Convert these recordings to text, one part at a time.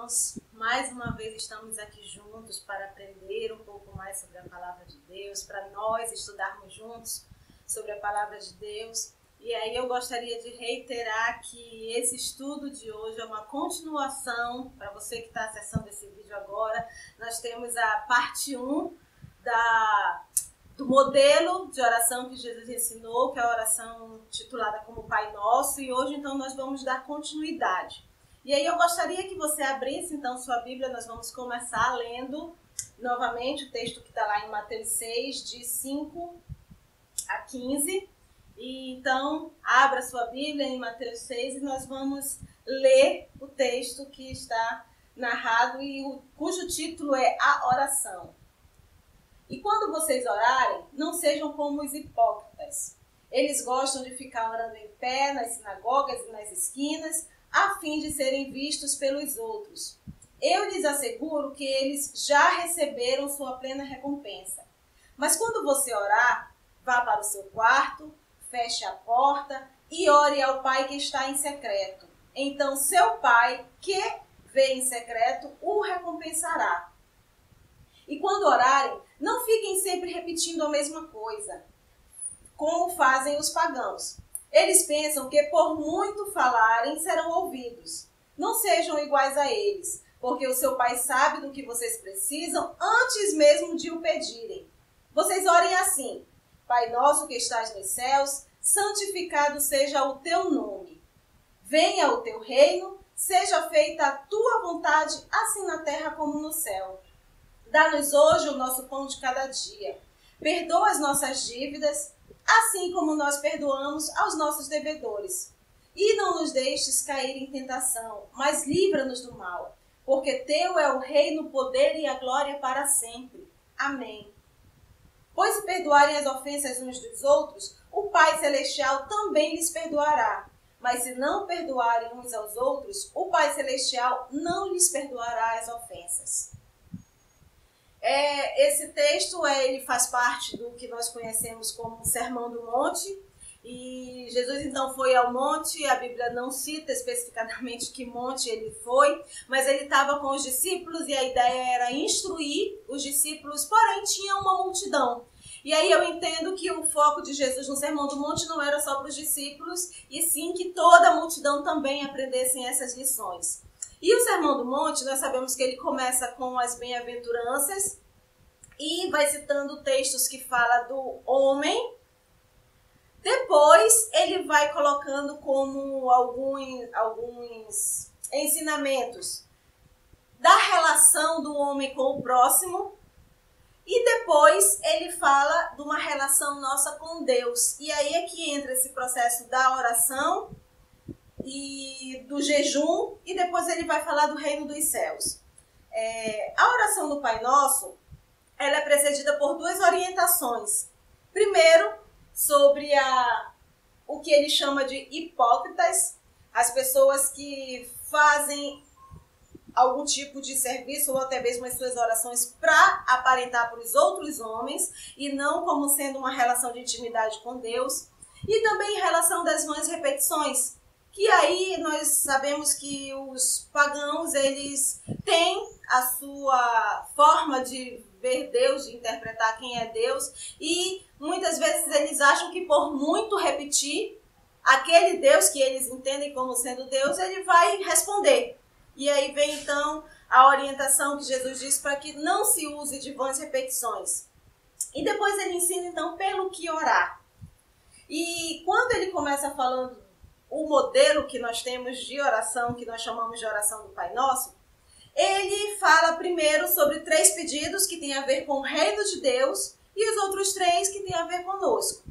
irmãos, mais uma vez estamos aqui juntos para aprender um pouco mais sobre a Palavra de Deus, para nós estudarmos juntos sobre a Palavra de Deus. E aí eu gostaria de reiterar que esse estudo de hoje é uma continuação, para você que está acessando esse vídeo agora, nós temos a parte 1 do modelo de oração que Jesus ensinou, que é a oração titulada como Pai Nosso, e hoje então nós vamos dar continuidade. E aí eu gostaria que você abrisse então sua Bíblia, nós vamos começar lendo novamente o texto que está lá em Mateus 6, de 5 a 15. E então abra sua Bíblia em Mateus 6 e nós vamos ler o texto que está narrado e cujo título é A Oração. E quando vocês orarem, não sejam como os hipócritas. Eles gostam de ficar orando em pé nas sinagogas e nas esquinas, a fim de serem vistos pelos outros. Eu lhes asseguro que eles já receberam sua plena recompensa. Mas quando você orar, vá para o seu quarto, feche a porta e ore ao Pai que está em secreto. Então seu Pai, que vê em secreto, o recompensará. E quando orarem, não fiquem sempre repetindo a mesma coisa, como fazem os pagãos. Eles pensam que por muito falarem serão ouvidos. Não sejam iguais a eles, porque o seu Pai sabe do que vocês precisam antes mesmo de o pedirem. Vocês orem assim: Pai nosso que estás nos céus, santificado seja o teu nome. Venha o teu reino, seja feita a tua vontade, assim na terra como no céu. Dá-nos hoje o nosso pão de cada dia. Perdoa as nossas dívidas, assim como nós perdoamos aos nossos devedores. E não nos deixes cair em tentação, mas livra-nos do mal, porque teu é o reino, o poder e a glória para sempre. Amém. Pois se perdoarem as ofensas uns dos outros, o Pai Celestial também lhes perdoará. Mas se não perdoarem uns aos outros, o Pai Celestial não lhes perdoará as ofensas. Esse texto ele faz parte do que nós conhecemos como Sermão do Monte. E Jesus então foi ao monte, a Bíblia não cita especificadamente que monte ele foi, mas ele estava com os discípulos e a ideia era instruir os discípulos, porém tinha uma multidão. E aí eu entendo que o foco de Jesus no Sermão do Monte não era só para os discípulos, e sim que toda a multidão também aprendessem essas lições. E o Sermão do Monte, nós sabemos que ele começa com as bem-aventuranças e vai citando textos que falam do homem. Depois ele vai colocando como alguns ensinamentos da relação do homem com o próximo. E depois ele fala de uma relação nossa com Deus. E aí é que entra esse processo da oração e do jejum, e depois ele vai falar do reino dos céus. A oração do Pai Nosso, ela é precedida por duas orientações. Primeiro, sobre o que ele chama de hipócritas, as pessoas que fazem algum tipo de serviço ou até mesmo as suas orações para aparentar para os outros homens e não como sendo uma relação de intimidade com Deus. E também em relação das vãs repetições, que aí nós sabemos que os pagãos, eles têm a sua forma de ver Deus, de interpretar quem é Deus, e muitas vezes eles acham que por muito repetir, aquele Deus que eles entendem como sendo Deus, ele vai responder. E aí vem então a orientação que Jesus diz para que não se use de vãs repetições. E depois ele ensina então pelo que orar. E quando ele começa falando o modelo que nós temos de oração, que nós chamamos de oração do Pai Nosso, ele fala primeiro sobre 3 pedidos que têm a ver com o reino de Deus e os outros 3 que têm a ver conosco.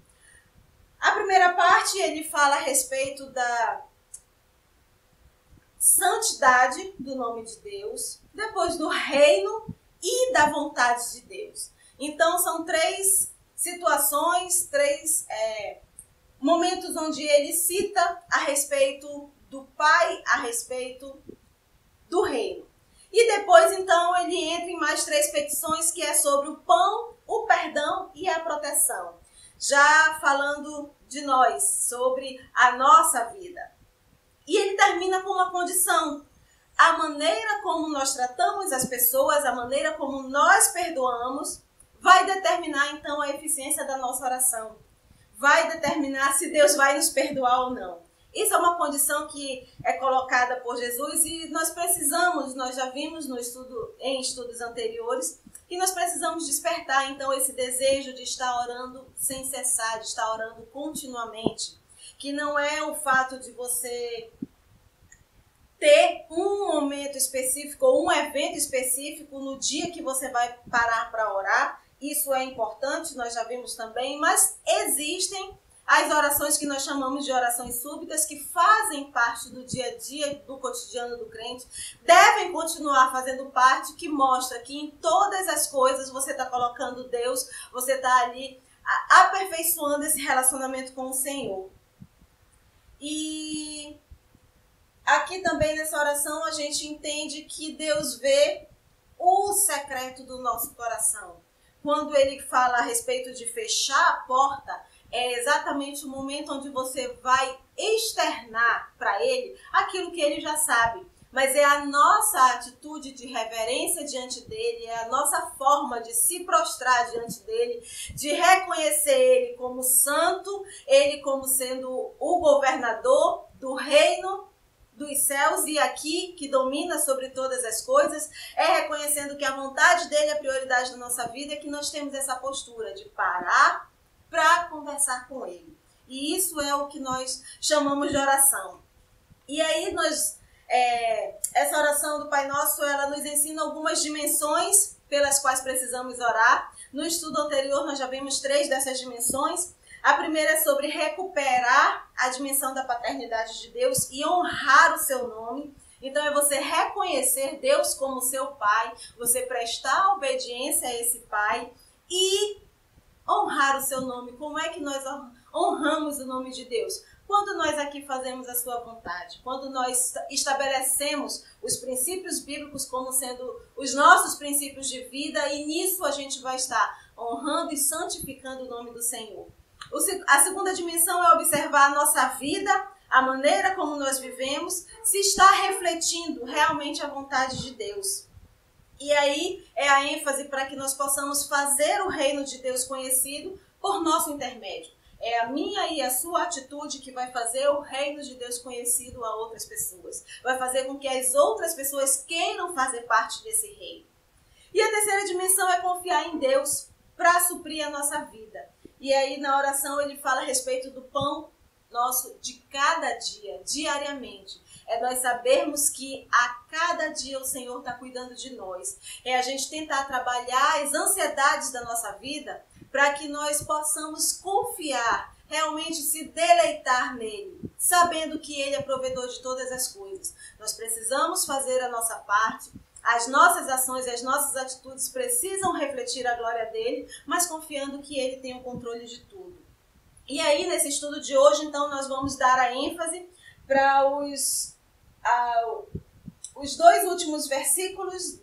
A primeira parte ele fala a respeito da santidade do nome de Deus, depois do reino e da vontade de Deus. Então são 3 situações, 3 momentos onde ele cita a respeito do Pai, a respeito do reino. E depois, então, ele entra em mais 3 petições, que é sobre o pão, o perdão e a proteção. Já falando de nós, sobre a nossa vida. E ele termina com uma condição. a maneira como nós tratamos as pessoas, a maneira como nós perdoamos, vai determinar então a eficiência da nossa oração. Vai determinar se Deus vai nos perdoar ou não. Isso é uma condição que é colocada por Jesus e nós já vimos em estudos anteriores, que nós precisamos despertar então esse desejo de estar orando sem cessar, de estar orando continuamente. Que não é o fato de você ter um momento específico ou um evento específico no dia que você vai parar para orar. Isso é importante, nós já vimos também, mas existem as orações que nós chamamos de orações súbitas, que fazem parte do dia a dia, do cotidiano do crente, devem continuar fazendo parte, que mostra que em todas as coisas você está colocando Deus, você está ali aperfeiçoando esse relacionamento com o Senhor. E aqui também nessa oração a gente entende que Deus vê o secreto do nosso coração. Quando ele fala a respeito de fechar a porta, é exatamente o momento onde você vai externar para ele aquilo que ele já sabe. Mas é a nossa atitude de reverência diante dele, é a nossa forma de se prostrar diante dele, de reconhecer ele como santo, ele como sendo o governador do reino dos céus e aqui, que domina sobre todas as coisas, é reconhecendo que a vontade dele é a prioridade da nossa vida e que nós temos essa postura de parar para conversar com ele. E isso é o que nós chamamos de oração. E aí essa oração do Pai Nosso, ela nos ensina algumas dimensões pelas quais precisamos orar. No estudo anterior nós já vimos 3 dessas dimensões. A primeira é sobre recuperar a dimensão da paternidade de Deus e honrar o seu nome. Então é você reconhecer Deus como seu Pai, você prestar obediência a esse Pai e honrar o seu nome. Como é que nós honramos o nome de Deus? Quando nós aqui fazemos a sua vontade, quando nós estabelecemos os princípios bíblicos como sendo os nossos princípios de vida, e nisso a gente vai estar honrando e santificando o nome do Senhor. A segunda dimensão é observar a nossa vida, a maneira como nós vivemos, se está refletindo realmente a vontade de Deus. E aí é a ênfase para que nós possamos fazer o reino de Deus conhecido por nosso intermédio. É a minha e a sua atitude que vai fazer o reino de Deus conhecido a outras pessoas. Vai fazer com que as outras pessoas queiram fazer parte desse reino. E a terceira dimensão é confiar em Deus para suprir a nossa vida. E aí na oração ele fala a respeito do pão nosso de cada dia, diariamente. É nós sabermos que a cada dia o Senhor está cuidando de nós. É a gente tentar trabalhar as ansiedades da nossa vida para que nós possamos confiar, realmente se deleitar nele, sabendo que ele é provedor de todas as coisas. Nós precisamos fazer a nossa parte, as nossas ações e as nossas atitudes precisam refletir a glória dele, mas confiando que ele tem o controle de tudo. E aí, nesse estudo de hoje, então, nós vamos dar a ênfase para os 2 últimos versículos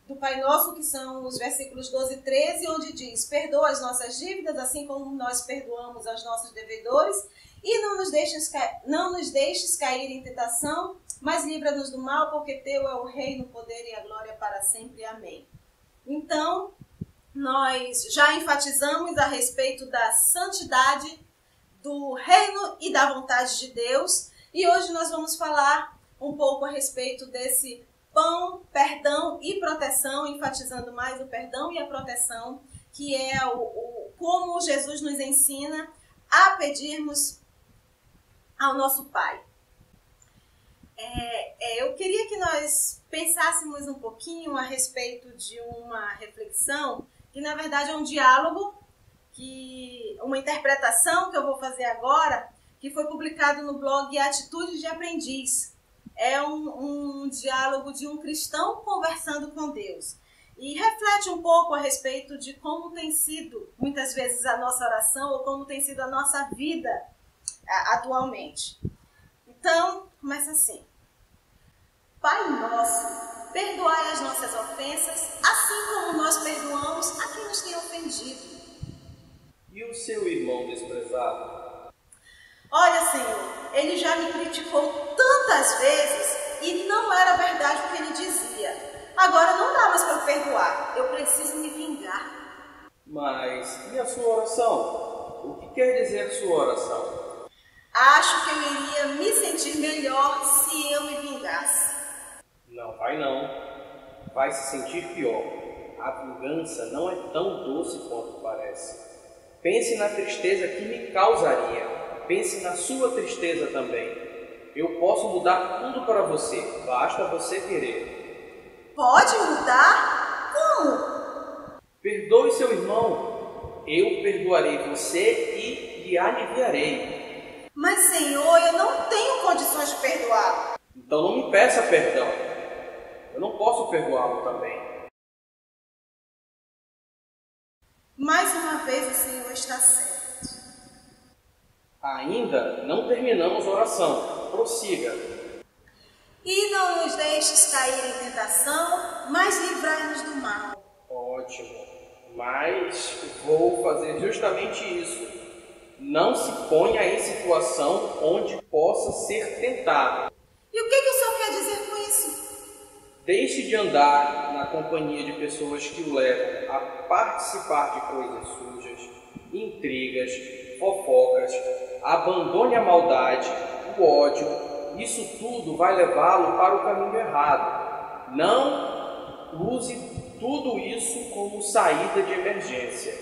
do Pai Nosso, que são os versículos 12 e 13, onde diz: perdoa as nossas dívidas, assim como nós perdoamos aos nossos devedores, e não nos deixes cair em tentação, mas livra-nos do mal, porque teu é o reino, o poder e a glória para sempre. Amém. Então, nós já enfatizamos a respeito da santidade, do reino e da vontade de Deus, e hoje nós vamos falar um pouco a respeito desse pão, perdão e proteção, enfatizando mais o perdão e a proteção, que é como Jesus nos ensina a pedirmos ao nosso Pai. Eu queria que nós pensássemos um pouquinho a respeito de uma reflexão, que na verdade é um diálogo, uma interpretação que eu vou fazer agora, que foi publicado no blog Atitude de Aprendiz. É um diálogo de um cristão conversando com Deus. E reflete um pouco a respeito de como tem sido, muitas vezes, a nossa oração ou como tem sido a nossa vida atualmente. Então, começa assim. Pai nosso, perdoai as nossas ofensas, assim como nós perdoamos a quem nos tem ofendido. E o seu irmão desprezado? Olha, Senhor, ele já me criticou tantas vezes e não era verdade o que ele dizia. Agora não dá mais para perdoar, eu preciso me vingar. Mas e a sua oração? O que quer dizer a sua oração? Acho que eu iria me sentir melhor se eu me vingasse. Não vai não. Vai se sentir pior. A vingança não é tão doce quanto parece. Pense na tristeza que me causaria. Pense na sua tristeza também. Eu posso mudar tudo para você. Basta você querer. Pode mudar? Como? Perdoe seu irmão. Eu perdoarei você e lhe aliviarei. Mas, Senhor, eu não tenho condições de perdoá-lo. Então não me peça perdão. Eu não posso perdoá-lo também. Mais uma vez o Senhor está certo. Ainda não terminamos a oração. Prossiga. E não nos deixes cair em tentação, mas livrai-nos do mal. Ótimo. Mas vou fazer justamente isso. Não se ponha em situação onde possa ser tentado. E o que o Senhor quer dizer com isso? Deixe de andar na companhia de pessoas que o levam a participar de coisas sujas, intrigas, fofocas. Abandone a maldade, o ódio. Isso tudo vai levá-lo para o caminho errado. Não use tudo isso como saída de emergência.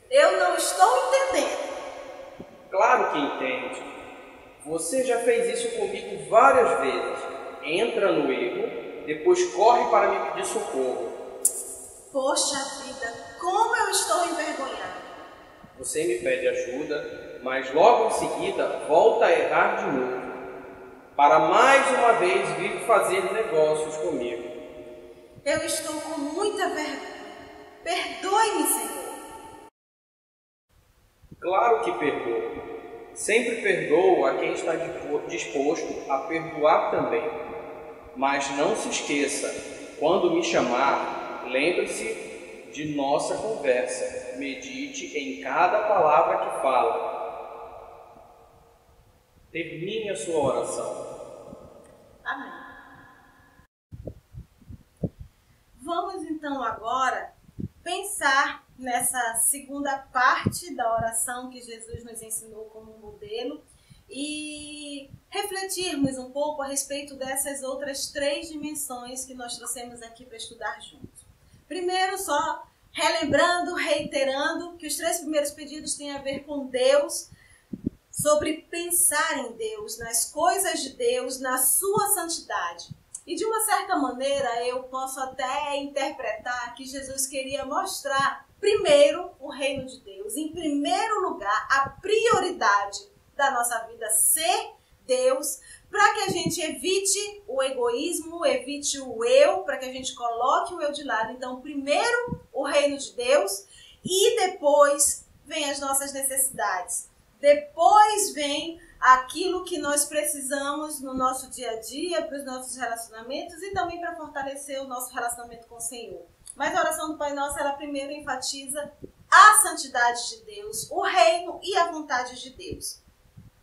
Eu não estou entendendo. Claro que entende. Você já fez isso comigo várias vezes. Entra no erro, depois corre para me pedir socorro. Poxa vida, como eu estou envergonhada. Você me pede ajuda, mas logo em seguida volta a errar de novo. Para mais uma vez vir fazer negócios comigo. Eu estou com muita vergonha. Perdoe-me, Senhor. Claro que perdoo. Sempre perdoo a quem está disposto a perdoar também. Mas não se esqueça, quando me chamar, lembre-se de nossa conversa. Medite em cada palavra que fala. Termine a sua oração. Amém. Vamos então agora pensar nessa segunda parte da oração que Jesus nos ensinou como modelo e refletirmos um pouco a respeito dessas outras 3 dimensões que nós trouxemos aqui para estudar juntos. Primeiro, só relembrando, reiterando que os 3 primeiros pedidos têm a ver com Deus, sobre pensar em Deus, nas coisas de Deus, na sua santidade. E de uma certa maneira eu posso até interpretar que Jesus queria mostrar primeiro o reino de Deus, em primeiro lugar a prioridade da nossa vida ser Deus, para que a gente evite o egoísmo, evite o eu, para que a gente coloque o eu de lado. Então, primeiro o reino de Deus e depois vem as nossas necessidades. Depois vem aquilo que nós precisamos no nosso dia a dia, para os nossos relacionamentos e também para fortalecer o nosso relacionamento com o Senhor. Mas a oração do Pai Nosso, ela primeiro enfatiza a santidade de Deus, o reino e a vontade de Deus.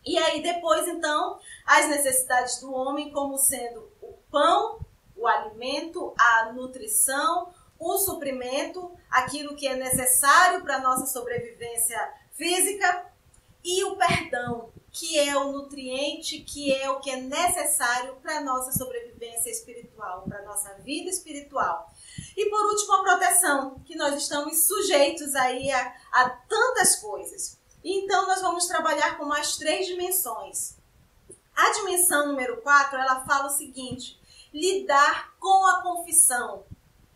E aí depois, então, as necessidades do homem como sendo o pão, o alimento, a nutrição, o suprimento, aquilo que é necessário para a nossa sobrevivência física, e o perdão, que é o nutriente, que é o que é necessário para a nossa sobrevivência espiritual, para a nossa vida espiritual. E por último, a proteção, que nós estamos sujeitos aí a tantas coisas. Então, nós vamos trabalhar com mais 3 dimensões. A dimensão número 4, ela fala o seguinte: lidar com a confissão.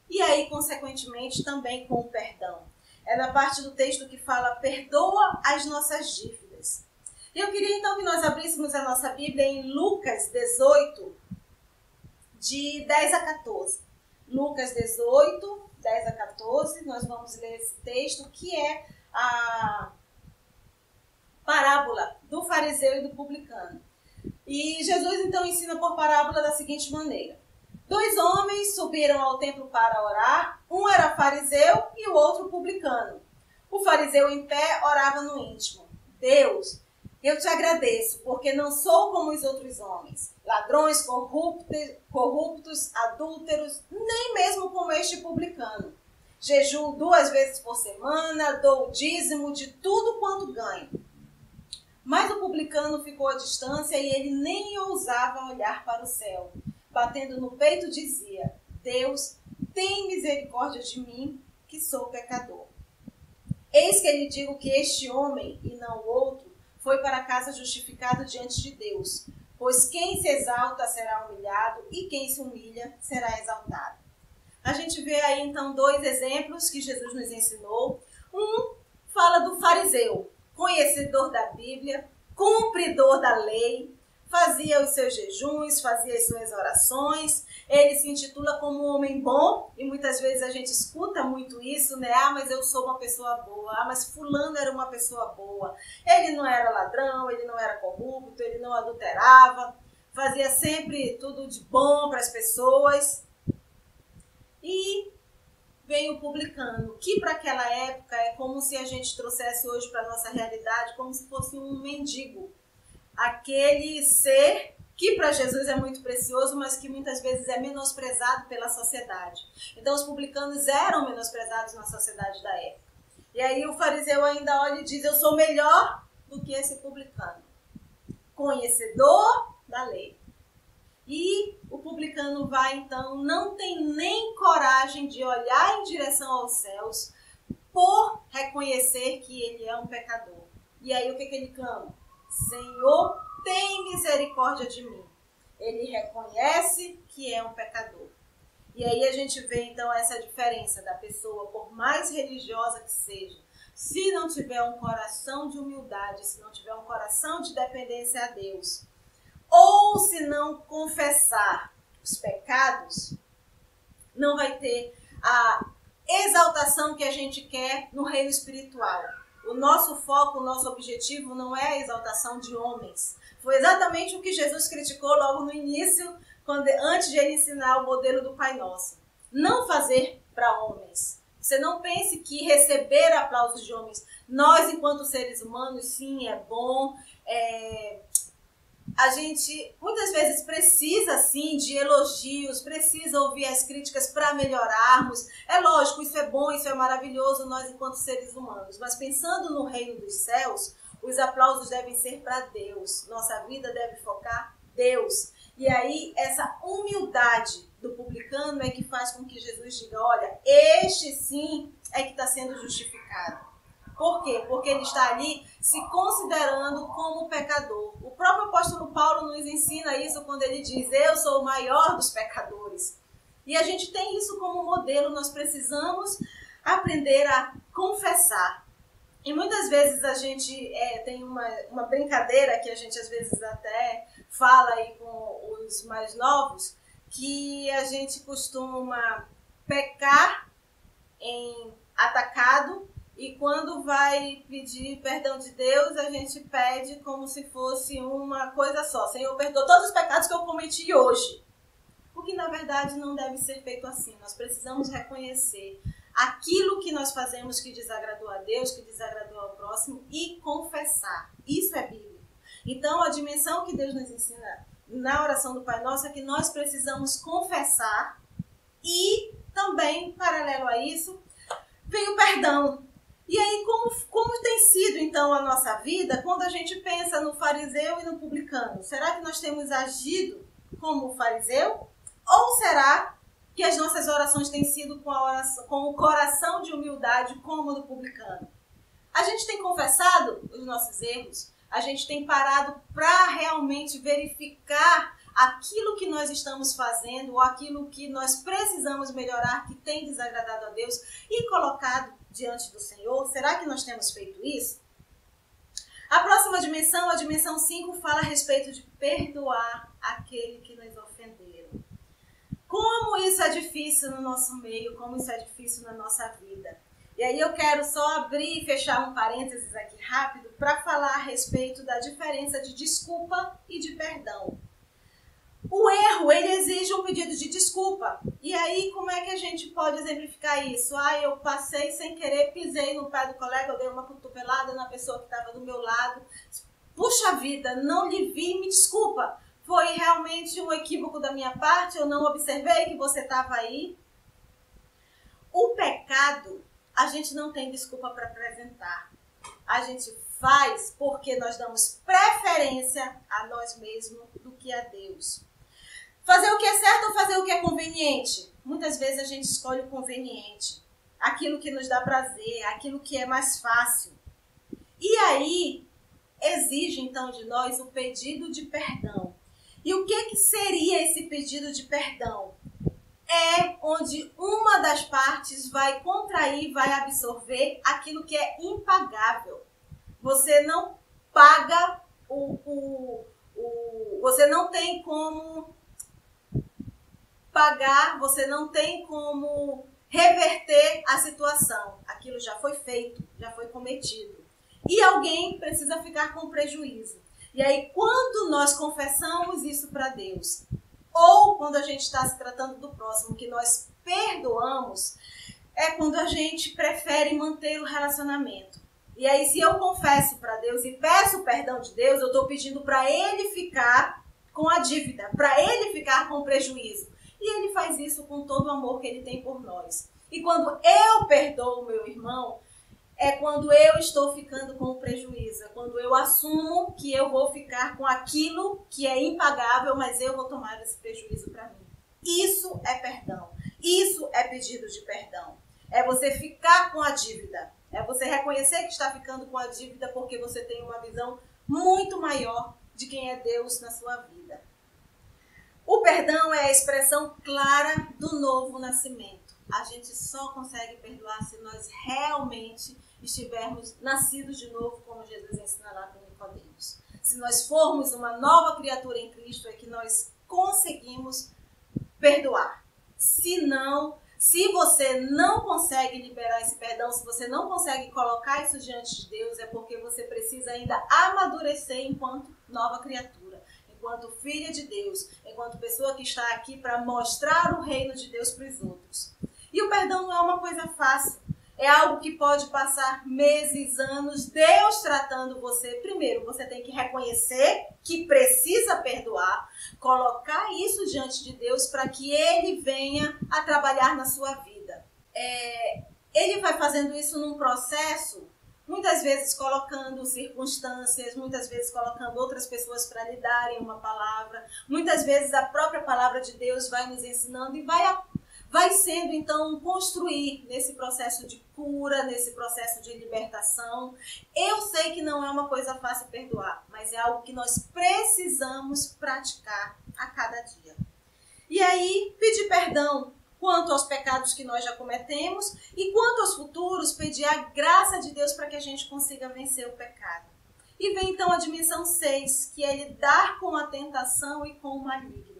E aí, consequentemente, também com o perdão. É na parte do texto que fala, perdoa as nossas dívidas. Eu queria então que nós abríssemos a nossa Bíblia em Lucas 18, de 10 a 14. Lucas 18, 10 a 14, nós vamos ler esse texto, que é a parábola do fariseu e do publicano. E Jesus então ensina por parábola da seguinte maneira: 2 homens subiram ao templo para orar, um era fariseu e o outro publicano. O fariseu em pé orava no íntimo: Deus, Eu te agradeço, porque não sou como os outros homens, ladrões, corruptos, adúlteros, nem mesmo como este publicano. Jejuo 2 vezes por semana, dou o dízimo de tudo quanto ganho. Mas o publicano ficou à distância e ele nem ousava olhar para o céu. Batendo no peito dizia: Deus, tem misericórdia de mim, que sou pecador. Eis que lhe digo que este homem, e não o outro, foi para casa justificado diante de Deus. Pois quem se exalta será humilhado, e quem se humilha será exaltado. A gente vê aí então 2 exemplos que Jesus nos ensinou. Um fala do fariseu, conhecedor da Bíblia, cumpridor da lei, fazia os seus jejuns, fazia as suas orações. Ele se intitula como um homem bom, e muitas vezes a gente escuta muito isso, né? Ah, mas eu sou uma pessoa boa. Ah, mas fulano era uma pessoa boa. Ele não era ladrão, ele não era corrupto, ele não adulterava, fazia sempre tudo de bom para as pessoas. E veio o publicano, que para aquela época é como se a gente trouxesse hoje para a nossa realidade, como se fosse um mendigo. Aquele ser que para Jesus é muito precioso, mas que muitas vezes é menosprezado pela sociedade. Então os publicanos eram menosprezados na sociedade da época. E aí o fariseu ainda olha e diz: eu sou melhor do que esse publicano, conhecedor da lei. E o publicano vai, então, não tem nem coragem de olhar em direção aos céus por reconhecer que ele é um pecador. E aí o que ele clama? Senhor, tem misericórdia de mim. Ele reconhece que é um pecador. E aí a gente vê, então, essa diferença da pessoa, por mais religiosa que seja, se não tiver um coração de humildade, se não tiver um coração de dependência a Deus, ou se não confessar os pecados, não vai ter a exaltação que a gente quer no reino espiritual. O nosso foco, o nosso objetivo não é a exaltação de homens. Foi exatamente o que Jesus criticou logo no início, antes de ele ensinar o modelo do Pai Nosso. Não fazer para homens. Você não pense que receber aplausos de homens, nós enquanto seres humanos, sim, é bom, a gente muitas vezes precisa sim de elogios, precisa ouvir as críticas para melhorarmos. É lógico, isso é bom, isso é maravilhoso, nós enquanto seres humanos. Mas pensando no reino dos céus, os aplausos devem ser para Deus. Nossa vida deve focar Deus. E aí essa humildade do publicano é que faz com que Jesus diga: olha, este sim é que está sendo justificado. Por quê? Porque ele está ali se considerando como pecador. O próprio apóstolo Paulo nos ensina isso quando ele diz: eu sou o maior dos pecadores. E a gente tem isso como modelo, nós precisamos aprender a confessar. E muitas vezes a gente tem uma brincadeira que a gente às vezes até fala aí com os mais novos, que a gente costuma pecar em atacado, e quando vai pedir perdão de Deus, a gente pede como se fosse uma coisa só: Senhor, perdoa todos os pecados que eu cometi hoje. O que na verdade não deve ser feito assim. Nós precisamos reconhecer aquilo que nós fazemos que desagradou a Deus, que desagradou ao próximo, e confessar. Isso é bíblico. Então a dimensão que Deus nos ensina na oração do Pai Nosso é que nós precisamos confessar, e também, paralelo a isso, vem o perdão. E aí, como tem sido, então, a nossa vida quando a gente pensa no fariseu e no publicano? Será que nós temos agido como o fariseu? Ou será que as nossas orações têm sido com o coração de humildade como o do publicano? A gente tem confessado os nossos erros? A gente tem parado para realmente verificar aquilo que nós estamos fazendo ou aquilo que nós precisamos melhorar, que tem desagradado a Deus, e colocado diante do Senhor? Será que nós temos feito isso? A próxima dimensão, a dimensão 5, fala a respeito de perdoar aquele que nos ofenderam. Como isso é difícil no nosso meio, como isso é difícil na nossa vida. E aí eu quero só abrir e fechar um parênteses aqui rápido para falar a respeito da diferença de desculpa e de perdão. O erro, ele exige um pedido de desculpa. E aí, como é que a gente pode exemplificar isso? Eu passei sem querer, pisei no pé do colega, eu dei uma cotovelada na pessoa que estava do meu lado. puxa vida, não lhe vi, me desculpa, foi realmente um equívoco da minha parte, eu não observei que você estava aí. O pecado, a gente não tem desculpa para apresentar. A gente faz porque nós damos preferência a nós mesmos do que a Deus. Fazer o que é certo ou fazer o que é conveniente? Muitas vezes a gente escolhe o conveniente, aquilo que nos dá prazer, aquilo que é mais fácil. E aí, exige então de nós o pedido de perdão. E o que seria esse pedido de perdão? É onde uma das partes vai contrair, vai absorver aquilo que é impagável. Você não paga você não tem como pagar, você não tem como reverter a situação. Aquilo já foi feito, já foi cometido. E alguém precisa ficar com prejuízo. E aí, quando nós confessamos isso para Deus, ou quando a gente está se tratando do próximo, que nós perdoamos, é quando a gente prefere manter o relacionamento. E aí, se eu confesso para Deus e peço perdão de Deus, eu estou pedindo para Ele ficar com a dívida, para Ele ficar com o prejuízo. E Ele faz isso com todo o amor que Ele tem por nós. E quando eu perdoo o meu irmão, é quando eu estou ficando com o prejuízo, é quando eu assumo que eu vou ficar com aquilo que é impagável, mas eu vou tomar esse prejuízo para mim. Isso é perdão, isso é pedido de perdão. É você ficar com a dívida, é você reconhecer que está ficando com a dívida porque você tem uma visão muito maior de quem é Deus na sua vida. O perdão é a expressão clara do novo nascimento. A gente só consegue perdoar se nós realmente estivermos nascidos de novo, como Jesus ensina lá para Nicodemos. Se nós formos uma nova criatura em Cristo, é que nós conseguimos perdoar. Se você não consegue liberar esse perdão, se você não consegue colocar isso diante de Deus, é porque você precisa ainda amadurecer enquanto nova criatura, enquanto filha de Deus, enquanto pessoa que está aqui para mostrar o reino de Deus para os outros. E o perdão não é uma coisa fácil. É algo que pode passar meses, anos, Deus tratando você. Primeiro, você tem que reconhecer que precisa perdoar, colocar isso diante de Deus para que Ele venha a trabalhar na sua vida. Ele vai fazendo isso num processo, muitas vezes colocando circunstâncias, muitas vezes colocando outras pessoas para lhe darem uma palavra. Muitas vezes a própria palavra de Deus vai nos ensinando e vai sendo, então, construir nesse processo de cura, nesse processo de libertação. Eu sei que não é uma coisa fácil perdoar, mas é algo que nós precisamos praticar a cada dia. E aí, pedir perdão quanto aos pecados que nós já cometemos e quanto aos futuros, pedir a graça de Deus para que a gente consiga vencer o pecado. E vem, então, a dimensão 6, que é lidar com a tentação e com o maligno.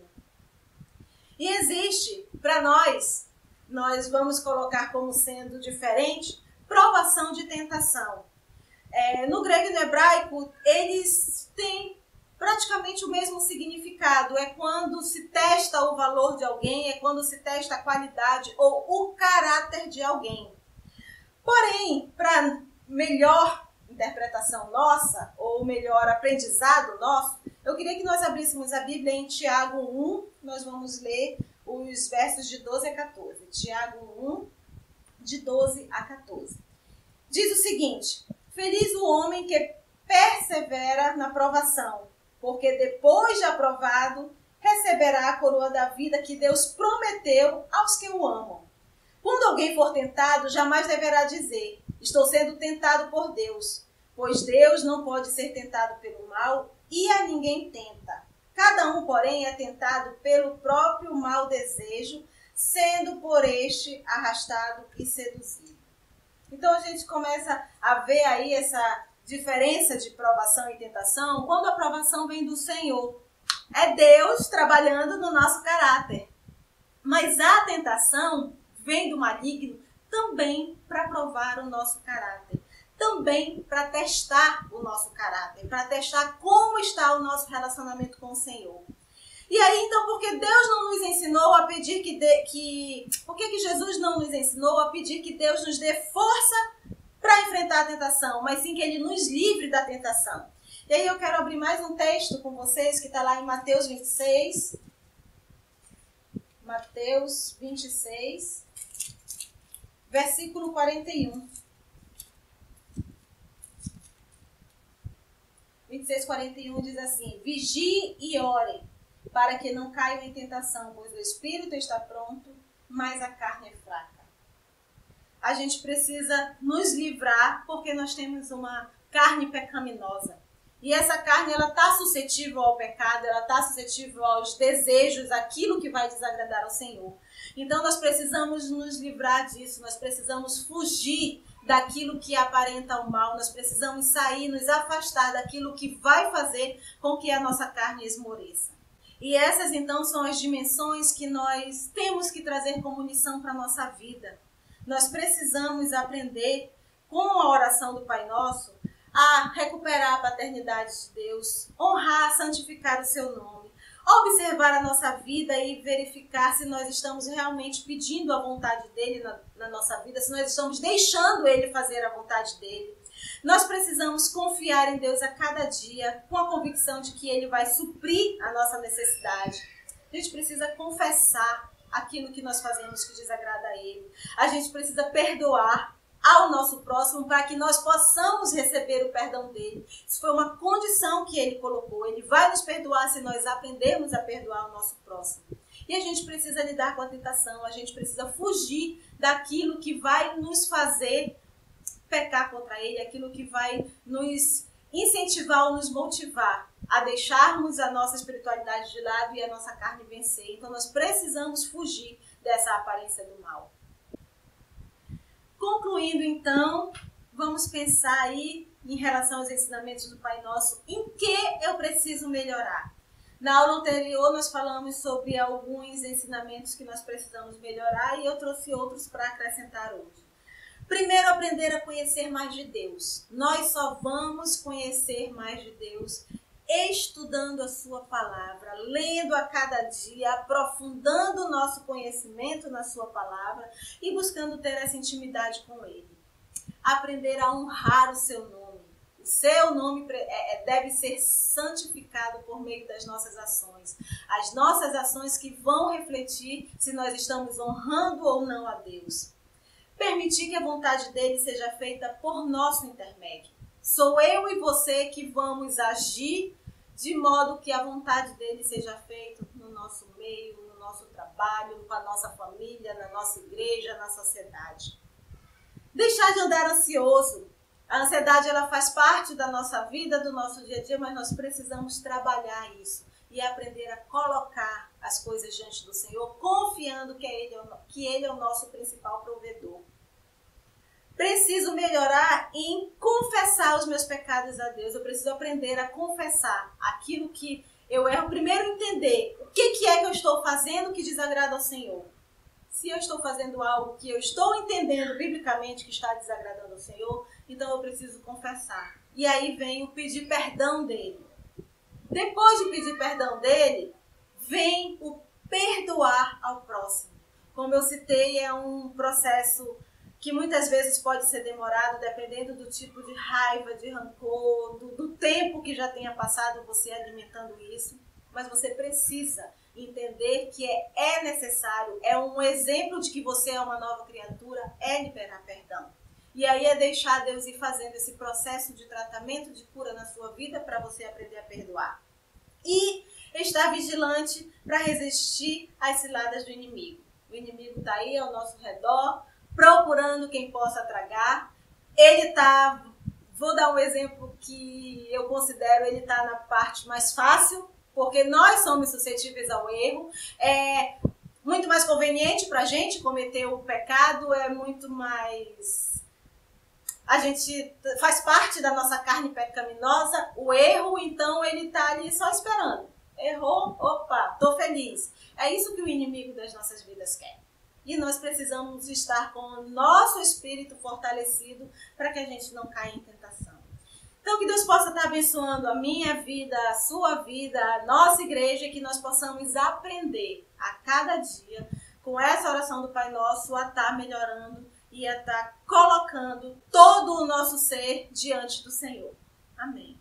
E existe, para nós vamos colocar como sendo diferente, provação de tentação. No grego e no hebraico, eles têm praticamente o mesmo significado. É quando se testa o valor de alguém, é quando se testa a qualidade ou o caráter de alguém. Porém, para melhor interpretação nossa, ou melhor aprendizado nosso, eu queria que nós abríssemos a Bíblia em Tiago 1, nós vamos ler os versos de 12 a 14. Tiago 1, de 12 a 14. Diz o seguinte: feliz o homem que persevera na provação, porque depois de aprovado, receberá a coroa da vida que Deus prometeu aos que o amam. Quando alguém for tentado, jamais deverá dizer: estou sendo tentado por Deus, pois Deus não pode ser tentado pelo mal e a ninguém tenta. Cada um, porém, é tentado pelo próprio mau desejo, sendo por este arrastado e seduzido. Então a gente começa a ver aí essa diferença de provação e tentação, quando a provação vem do Senhor. É Deus trabalhando no nosso caráter. Mas a tentação vem do maligno também para provar o nosso caráter. Também para testar o nosso caráter, para testar como está o nosso relacionamento com o Senhor. E aí, então, porque Deus não nos ensinou a pedir por que Jesus não nos ensinou a pedir que Deus nos dê força para enfrentar a tentação, mas sim que Ele nos livre da tentação. E aí eu quero abrir mais um texto com vocês, que está lá em Mateus 26. Mateus 26, versículo 41. 26:41 diz assim: vigie e ore, para que não caiam em tentação, pois o espírito está pronto, mas a carne é fraca. A gente precisa nos livrar, porque nós temos uma carne pecaminosa. E essa carne, ela está suscetível ao pecado, ela está suscetível aos desejos, aquilo que vai desagradar ao Senhor. Então nós precisamos nos livrar disso, nós precisamos fugir daquilo que aparenta o mal, nós precisamos sair, nos afastar daquilo que vai fazer com que a nossa carne esmoreça. E essas então são as dimensões que nós temos que trazer como lição para a nossa vida. Nós precisamos aprender, com a oração do Pai Nosso, a recuperar a paternidade de Deus, honrar, santificar o seu nome, observar a nossa vida e verificar se nós estamos realmente pedindo a vontade dele na nossa vida, se nós estamos deixando ele fazer a vontade dele. Nós precisamos confiar em Deus a cada dia, com a convicção de que ele vai suprir a nossa necessidade. A gente precisa confessar aquilo que nós fazemos que desagrada a ele. A gente precisa perdoar ao nosso próximo, para que nós possamos receber o perdão dele. Isso foi uma condição que ele colocou. Ele vai nos perdoar se nós aprendermos a perdoar o nosso próximo. E a gente precisa lidar com a tentação, a gente precisa fugir daquilo que vai nos fazer pecar contra ele, aquilo que vai nos incentivar ou nos motivar a deixarmos a nossa espiritualidade de lado e a nossa carne vencer. Então nós precisamos fugir dessa aparência do mal. Concluindo, então, vamos pensar aí, em relação aos ensinamentos do Pai Nosso, em que eu preciso melhorar. Na aula anterior, nós falamos sobre alguns ensinamentos que nós precisamos melhorar e eu trouxe outros para acrescentar hoje. Primeiro, aprender a conhecer mais de Deus. Nós só vamos conhecer mais de Deus estudando a sua palavra, lendo a cada dia, aprofundando o nosso conhecimento na sua palavra e buscando ter essa intimidade com ele. Aprender a honrar o seu nome. O seu nome deve ser santificado por meio das nossas ações. As nossas ações que vão refletir se nós estamos honrando ou não a Deus. Permitir que a vontade dele seja feita por nosso intermédio. Sou eu e você que vamos agir de modo que a vontade dele seja feita no nosso meio, no nosso trabalho, com a nossa família, na nossa igreja, na sociedade. Deixar de andar ansioso. A ansiedade, ela faz parte da nossa vida, do nosso dia a dia, mas nós precisamos trabalhar isso e aprender a colocar as coisas diante do Senhor, confiando que ele é o nosso principal provedor. Preciso melhorar em confessar os meus pecados a Deus. Eu preciso aprender a confessar aquilo que eu erro. Primeiro, entender o que é que eu estou fazendo que desagrada ao Senhor. Se eu estou fazendo algo que eu estou entendendo biblicamente que está desagradando ao Senhor, então eu preciso confessar. E aí vem o pedir perdão dele. Depois de pedir perdão dele, vem o perdoar ao próximo. Como eu citei, é um processo que muitas vezes pode ser demorado, dependendo do tipo de raiva, de rancor, do tempo que já tenha passado você alimentando isso. Mas você precisa entender que é necessário, é um exemplo de que você é uma nova criatura, é liberar perdão. E aí é deixar Deus ir fazendo esse processo de tratamento, de cura na sua vida, para você aprender a perdoar. E estar vigilante para resistir às ciladas do inimigo. O inimigo está aí ao nosso redor, procurando quem possa tragar. Ele está, vou dar um exemplo que eu considero, ele está na parte mais fácil, porque nós somos suscetíveis ao erro. É muito mais conveniente para a gente cometer o pecado, é muito mais... A gente faz parte da nossa carne pecaminosa, o erro, então ele está ali só esperando. Errou, opa, tô feliz. É isso que o inimigo das nossas vidas quer. E nós precisamos estar com o nosso espírito fortalecido para que a gente não caia em tentação. Então, que Deus possa estar abençoando a minha vida, a sua vida, a nossa igreja, que nós possamos aprender a cada dia, com essa oração do Pai Nosso, a estar melhorando e a estar colocando todo o nosso ser diante do Senhor. Amém.